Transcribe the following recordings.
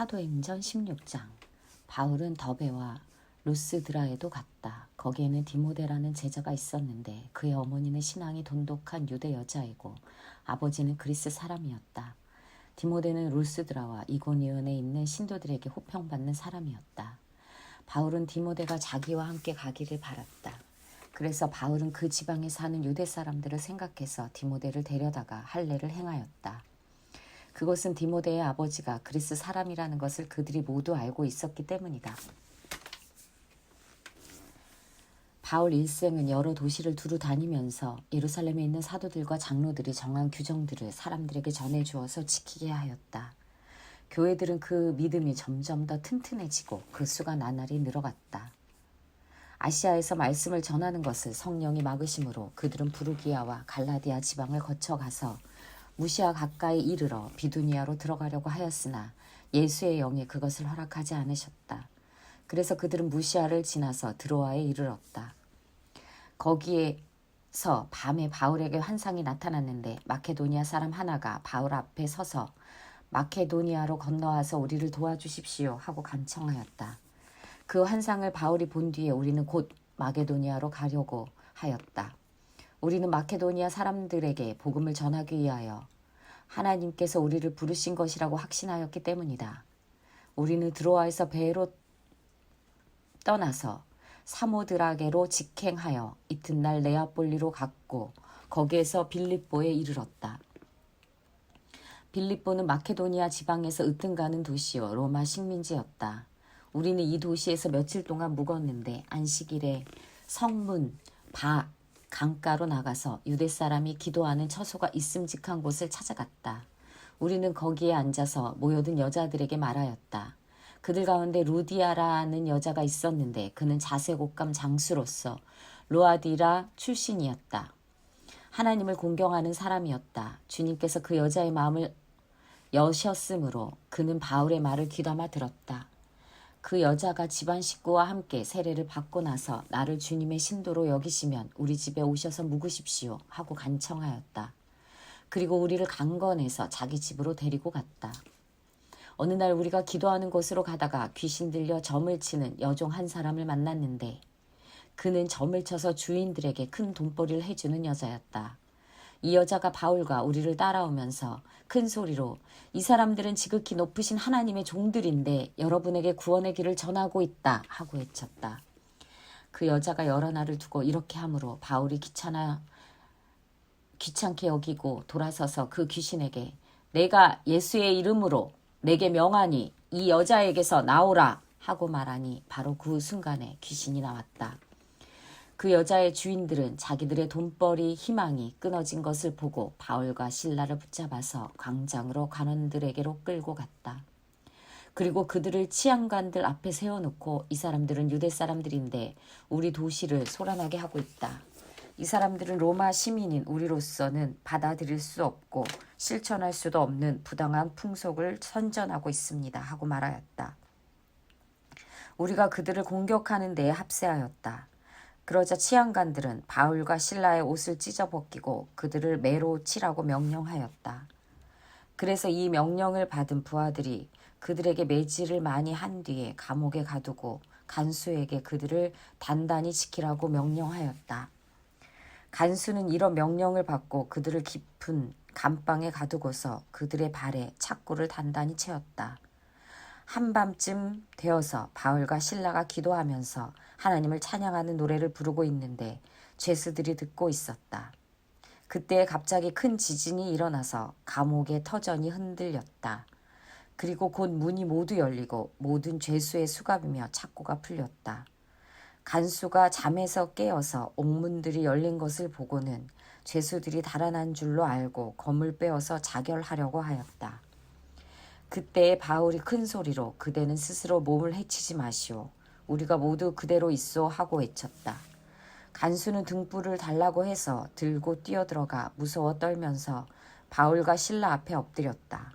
사도행전 16장. 바울은 더베와 루스드라에도 갔다. 거기에는 디모데라는 제자가 있었는데 그의 어머니는 신앙이 돈독한 유대 여자이고 아버지는 그리스 사람이었다. 디모데는 루스드라와 이고니온에 있는 신도들에게 호평받는 사람이었다. 바울은 디모데가 자기와 함께 가기를 바랐다. 그래서 바울은 그 지방에 사는 유대 사람들을 생각해서 디모데를 데려다가 할례를 행하였다. 그것은 디모데의 아버지가 그리스 사람이라는 것을 그들이 모두 알고 있었기 때문이다. 바울 일생은 여러 도시를 두루 다니면서 예루살렘에 있는 사도들과 장로들이 정한 규정들을 사람들에게 전해주어서 지키게 하였다. 교회들은 그 믿음이 점점 더 튼튼해지고 그 수가 나날이 늘어갔다. 아시아에서 말씀을 전하는 것을 성령이 막으심으로 그들은 부르기아와 갈라디아 지방을 거쳐가서 무시아 가까이 이르러 비두니아로 들어가려고 하였으나 예수의 영이 그것을 허락하지 않으셨다. 그래서 그들은 무시아를 지나서 드로아에 이르렀다. 거기에서 밤에 바울에게 환상이 나타났는데 마케도니아 사람 하나가 바울 앞에 서서 마케도니아로 건너와서 우리를 도와주십시오 하고 간청하였다. 그 환상을 바울이 본 뒤에 우리는 곧 마게도니아로 가려고 하였다. 우리는 마케도니아 사람들에게 복음을 전하기 위하여 하나님께서 우리를 부르신 것이라고 확신하였기 때문이다. 우리는 드로아에서 배로 떠나서 사모드라게로 직행하여 이튿날 네아폴리로 갔고 거기에서 빌립보에 이르렀다. 빌립보는 마케도니아 지방에서 으뜸가는 도시요 로마 식민지였다. 우리는 이 도시에서 며칠 동안 묵었는데 안식일에 성문 강가로 나가서 유대 사람이 기도하는 처소가 있음직한 곳을 찾아갔다. 우리는 거기에 앉아서 모여든 여자들에게 말하였다. 그들 가운데 루디아라는 여자가 있었는데 그는 자색옥감 장수로서 로아디라 출신이었다. 하나님을 공경하는 사람이었다. 주님께서 그 여자의 마음을 여셨으므로 그는 바울의 말을 귀담아 들었다. 그 여자가 집안 식구와 함께 세례를 받고 나서 나를 주님의 신도로 여기시면 우리 집에 오셔서 묵으십시오 하고 간청하였다. 그리고 우리를 강건해서 자기 집으로 데리고 갔다. 어느 날 우리가 기도하는 곳으로 가다가 귀신 들려 점을 치는 여종 한 사람을 만났는데 그는 점을 쳐서 주인들에게 큰 돈벌이를 해주는 여자였다. 이 여자가 바울과 우리를 따라오면서 큰 소리로 이 사람들은 지극히 높으신 하나님의 종들인데 여러분에게 구원의 길을 전하고 있다 하고 외쳤다. 그 여자가 여러 날을 두고 이렇게 하므로 바울이 귀찮게 여기고 돌아서서 그 귀신에게 내가 예수의 이름으로 내게 명하니 이 여자에게서 나오라 하고 말하니 바로 그 순간에 귀신이 나왔다. 그 여자의 주인들은 자기들의 돈벌이 희망이 끊어진 것을 보고 바울과 실라를 붙잡아서 광장으로 관원들에게로 끌고 갔다. 그리고 그들을 치안관들 앞에 세워놓고 이 사람들은 유대 사람들인데 우리 도시를 소란하게 하고 있다. 이 사람들은 로마 시민인 우리로서는 받아들일 수 없고 실천할 수도 없는 부당한 풍속을 선전하고 있습니다 하고 말하였다. 우리가 그들을 공격하는 데에 합세하였다. 그러자 치안관들은 바울과 실라의 옷을 찢어 벗기고 그들을 매로 치라고 명령하였다. 그래서 이 명령을 받은 부하들이 그들에게 매질을 많이 한 뒤에 감옥에 가두고 간수에게 그들을 단단히 지키라고 명령하였다. 간수는 이런 명령을 받고 그들을 깊은 감방에 가두고서 그들의 발에 착고를 단단히 채웠다. 한밤쯤 되어서 바울과 실라가 기도하면서 하나님을 찬양하는 노래를 부르고 있는데 죄수들이 듣고 있었다. 그때 갑자기 큰 지진이 일어나서 감옥의 터전이 흔들렸다. 그리고 곧 문이 모두 열리고 모든 죄수의 수갑이며 착고가 풀렸다. 간수가 잠에서 깨어서 옥문들이 열린 것을 보고는 죄수들이 달아난 줄로 알고 검을 빼어서 자결하려고 하였다. 그때 바울이 큰 소리로 그대는 스스로 몸을 해치지 마시오. 우리가 모두 그대로 있소 하고 외쳤다. 간수는 등불을 달라고 해서 들고 뛰어들어가 무서워 떨면서 바울과 실라 앞에 엎드렸다.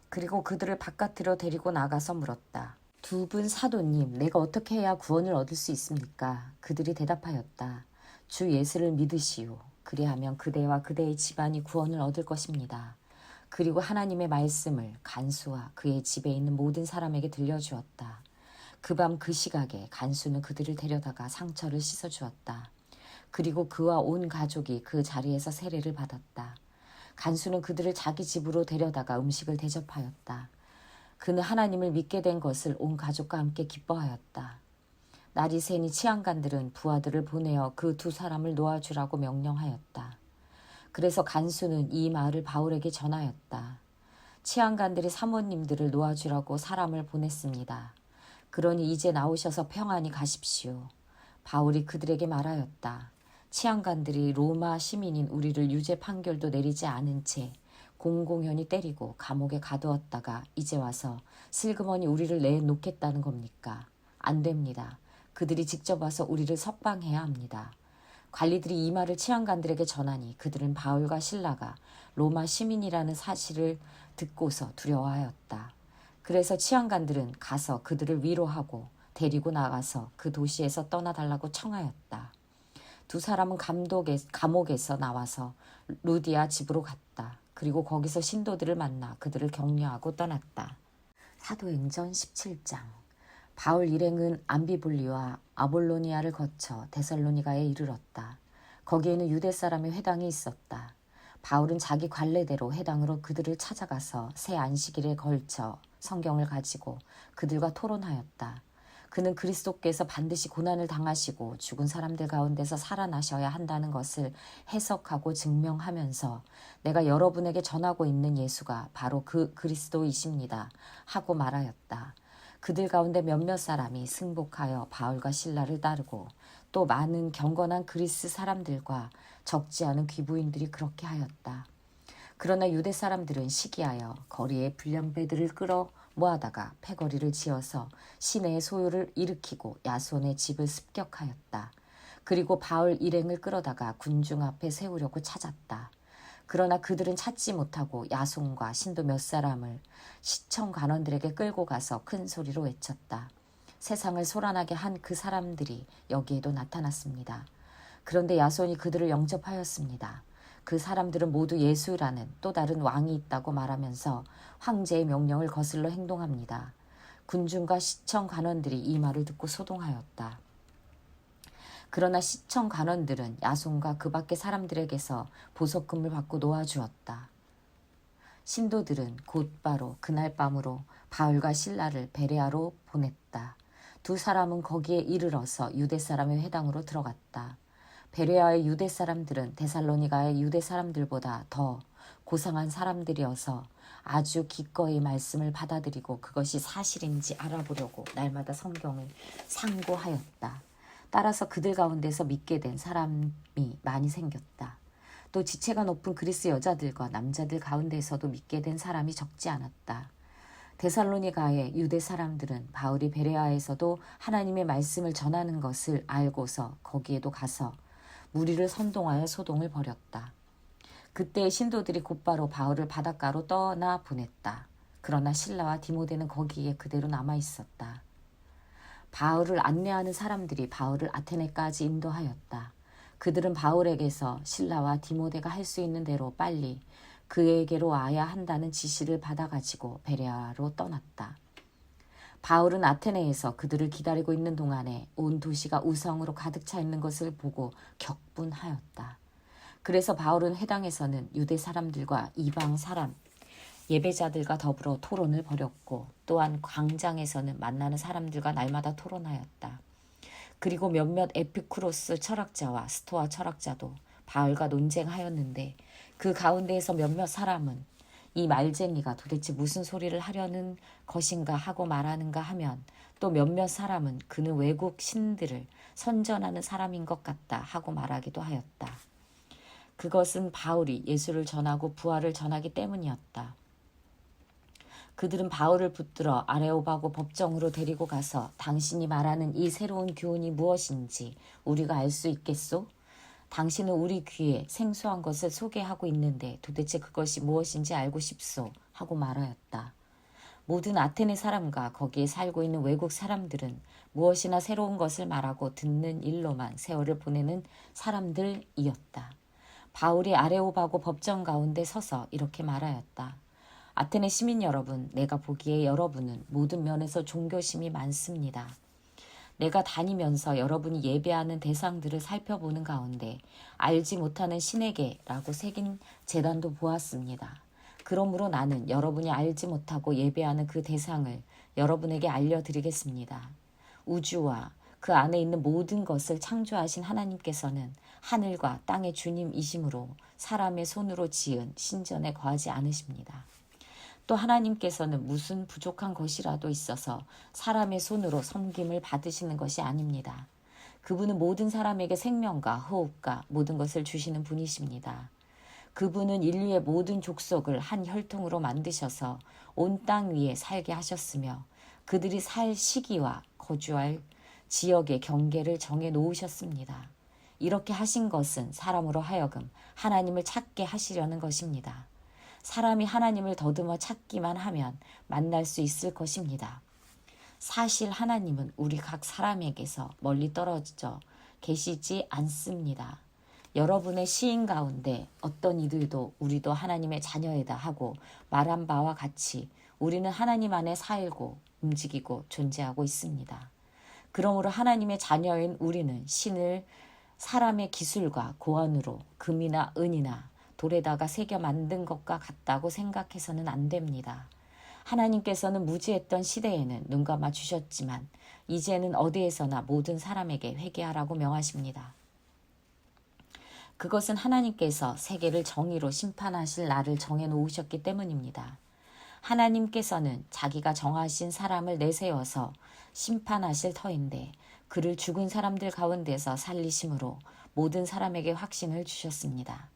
그리고 그들을 바깥으로 데리고 나가서 물었다. 두 분 사도님, 내가 어떻게 해야 구원을 얻을 수 있습니까? 그들이 대답하였다. 주 예수를 믿으시오. 그리하면 그대와 그대의 집안이 구원을 얻을 것입니다. 그리고 하나님의 말씀을 간수와 그의 집에 있는 모든 사람에게 들려주었다. 그 밤 그 시각에 간수는 그들을 데려다가 상처를 씻어주었다. 그리고 그와 온 가족이 그 자리에서 세례를 받았다. 간수는 그들을 자기 집으로 데려다가 음식을 대접하였다. 그는 하나님을 믿게 된 것을 온 가족과 함께 기뻐하였다. 날이 새니 치안관들은 부하들을 보내어 그 두 사람을 놓아주라고 명령하였다. 그래서 간수는 이 말을 바울에게 전하였다. 치안관들이 사모님들을 놓아주라고 사람을 보냈습니다. 그러니 이제 나오셔서 평안히 가십시오. 바울이 그들에게 말하였다. 치안관들이 로마 시민인 우리를 유죄 판결도 내리지 않은 채 공공연히 때리고 감옥에 가두었다가 이제 와서 슬그머니 우리를 내놓겠다는 겁니까? 안 됩니다. 그들이 직접 와서 우리를 석방해야 합니다. 관리들이 이 말을 치안관들에게 전하니 그들은 바울과 실라가 로마 시민이라는 사실을 듣고서 두려워하였다. 그래서 치안관들은 가서 그들을 위로하고 데리고 나가서 그 도시에서 떠나달라고 청하였다. 두 사람은 감옥에서 나와서 루디아 집으로 갔다. 그리고 거기서 신도들을 만나 그들을 격려하고 떠났다. 사도행전 17장. 바울 일행은 암비볼리와 아볼로니아를 거쳐 데살로니가에 이르렀다. 거기에는 유대 사람의 회당이 있었다. 바울은 자기 관례대로 회당으로 그들을 찾아가서 새 안식일에 걸쳐 성경을 가지고 그들과 토론하였다. 그는 그리스도께서 반드시 고난을 당하시고 죽은 사람들 가운데서 살아나셔야 한다는 것을 해석하고 증명하면서 내가 여러분에게 전하고 있는 예수가 바로 그 그리스도이십니다 하고 말하였다. 그들 가운데 몇몇 사람이 승복하여 바울과 실라를 따르고 또 많은 경건한 그리스 사람들과 적지 않은 귀부인들이 그렇게 하였다. 그러나 유대 사람들은 시기하여 거리에 불량배들을 끌어 모아다가 패거리를 지어서 시내의 소요를 일으키고 야손의 집을 습격하였다. 그리고 바울 일행을 끌어다가 군중 앞에 세우려고 찾았다. 그러나 그들은 찾지 못하고 야손과 신도 몇 사람을 시청 관원들에게 끌고 가서 큰 소리로 외쳤다. 세상을 소란하게 한 그 사람들이 여기에도 나타났습니다. 그런데 야손이 그들을 영접하였습니다. 그 사람들은 모두 예수라는 또 다른 왕이 있다고 말하면서 황제의 명령을 거슬러 행동합니다. 군중과 시청 관원들이 이 말을 듣고 소동하였다. 그러나 시청 관원들은 야손과 그 밖의 사람들에게서 보석금을 받고 놓아주었다. 신도들은 곧바로 그날 밤으로 바울과 실라를 베레아로 보냈다. 두 사람은 거기에 이르러서 유대 사람의 회당으로 들어갔다. 베레아의 유대 사람들은 데살로니가의 유대 사람들보다 더 고상한 사람들이어서 아주 기꺼이 말씀을 받아들이고 그것이 사실인지 알아보려고 날마다 성경을 상고하였다. 따라서 그들 가운데서 믿게 된 사람이 많이 생겼다. 또 지체가 높은 그리스 여자들과 남자들 가운데서도 믿게 된 사람이 적지 않았다. 데살로니가의 유대 사람들은 바울이 베레아에서도 하나님의 말씀을 전하는 것을 알고서 거기에도 가서 무리를 선동하여 소동을 벌였다. 그때 신도들이 곧바로 바울을 바닷가로 떠나 보냈다. 그러나 실라와 디모데는 거기에 그대로 남아 있었다. 바울을 안내하는 사람들이 바울을 아테네까지 인도하였다. 그들은 바울에게서 실라와 디모데가 할 수 있는 대로 빨리 그에게로 와야 한다는 지시를 받아가지고 베레아로 떠났다. 바울은 아테네에서 그들을 기다리고 있는 동안에 온 도시가 우성으로 가득 차 있는 것을 보고 격분하였다. 그래서 바울은 회당에서는 유대 사람들과 이방 사람, 예배자들과 더불어 토론을 벌였고 또한 광장에서는 만나는 사람들과 날마다 토론하였다. 그리고 몇몇 에피쿠로스 철학자와 스토아 철학자도 바울과 논쟁하였는데 그 가운데에서 몇몇 사람은 이 말쟁이가 도대체 무슨 소리를 하려는 것인가 하고 말하는가 하면 또 몇몇 사람은 그는 외국 신들을 선전하는 사람인 것 같다 하고 말하기도 하였다. 그것은 바울이 예수를 전하고 부활을 전하기 때문이었다. 그들은 바울을 붙들어 아레오바고 법정으로 데리고 가서 당신이 말하는 이 새로운 교훈이 무엇인지 우리가 알 수 있겠소? 당신은 우리 귀에 생소한 것을 소개하고 있는데 도대체 그것이 무엇인지 알고 싶소 하고 말하였다. 모든 아테네 사람과 거기에 살고 있는 외국 사람들은 무엇이나 새로운 것을 말하고 듣는 일로만 세월을 보내는 사람들이었다. 바울이 아레오바고 법정 가운데 서서 이렇게 말하였다. 아테네 시민 여러분, 내가 보기에 여러분은 모든 면에서 종교심이 많습니다. 내가 다니면서 여러분이 예배하는 대상들을 살펴보는 가운데 알지 못하는 신에게라고 새긴 제단도 보았습니다. 그러므로 나는 여러분이 알지 못하고 예배하는 그 대상을 여러분에게 알려드리겠습니다. 우주와 그 안에 있는 모든 것을 창조하신 하나님께서는 하늘과 땅의 주님이심으로 사람의 손으로 지은 신전에 거하지 않으십니다. 또 하나님께서는 무슨 부족한 것이라도 있어서 사람의 손으로 섬김을 받으시는 것이 아닙니다. 그분은 모든 사람에게 생명과 호흡과 모든 것을 주시는 분이십니다. 그분은 인류의 모든 족속을 한 혈통으로 만드셔서 온 땅 위에 살게 하셨으며 그들이 살 시기와 거주할 지역의 경계를 정해 놓으셨습니다. 이렇게 하신 것은 사람으로 하여금 하나님을 찾게 하시려는 것입니다. 사람이 하나님을 더듬어 찾기만 하면 만날 수 있을 것입니다. 사실 하나님은 우리 각 사람에게서 멀리 떨어져 계시지 않습니다. 여러분의 시인 가운데 어떤 이들도 우리도 하나님의 자녀이다 하고 말한 바와 같이 우리는 하나님 안에 살고 움직이고 존재하고 있습니다. 그러므로 하나님의 자녀인 우리는 신을 사람의 기술과 고안으로 금이나 은이나 돌에다가 새겨 만든 것과 같다고 생각해서는 안 됩니다. 하나님께서는 무지했던 시대에는 눈 감아 주셨지만 이제는 어디에서나 모든 사람에게 회개하라고 명하십니다. 그것은 하나님께서 세계를 정의로 심판하실 날을 정해 놓으셨기 때문입니다. 하나님께서는 자기가 정하신 사람을 내세워서 심판하실 터인데 그를 죽은 사람들 가운데서 살리심으로 모든 사람에게 확신을 주셨습니다.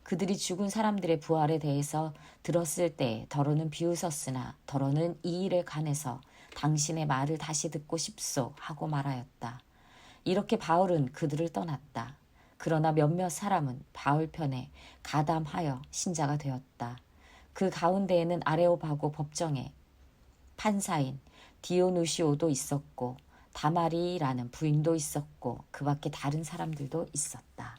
그들이 죽은 사람들의 부활에 대해서 들었을 때 더러는 비웃었으나 더러는 이 일에 관해서 당신의 말을 다시 듣고 싶소 하고 말하였다. 이렇게 바울은 그들을 떠났다. 그러나 몇몇 사람은 바울 편에 가담하여 신자가 되었다. 그 가운데에는 아레오바고 법정에 판사인 디오누시오도 있었고 다마리라는 부인도 있었고 그 밖에 다른 사람들도 있었다.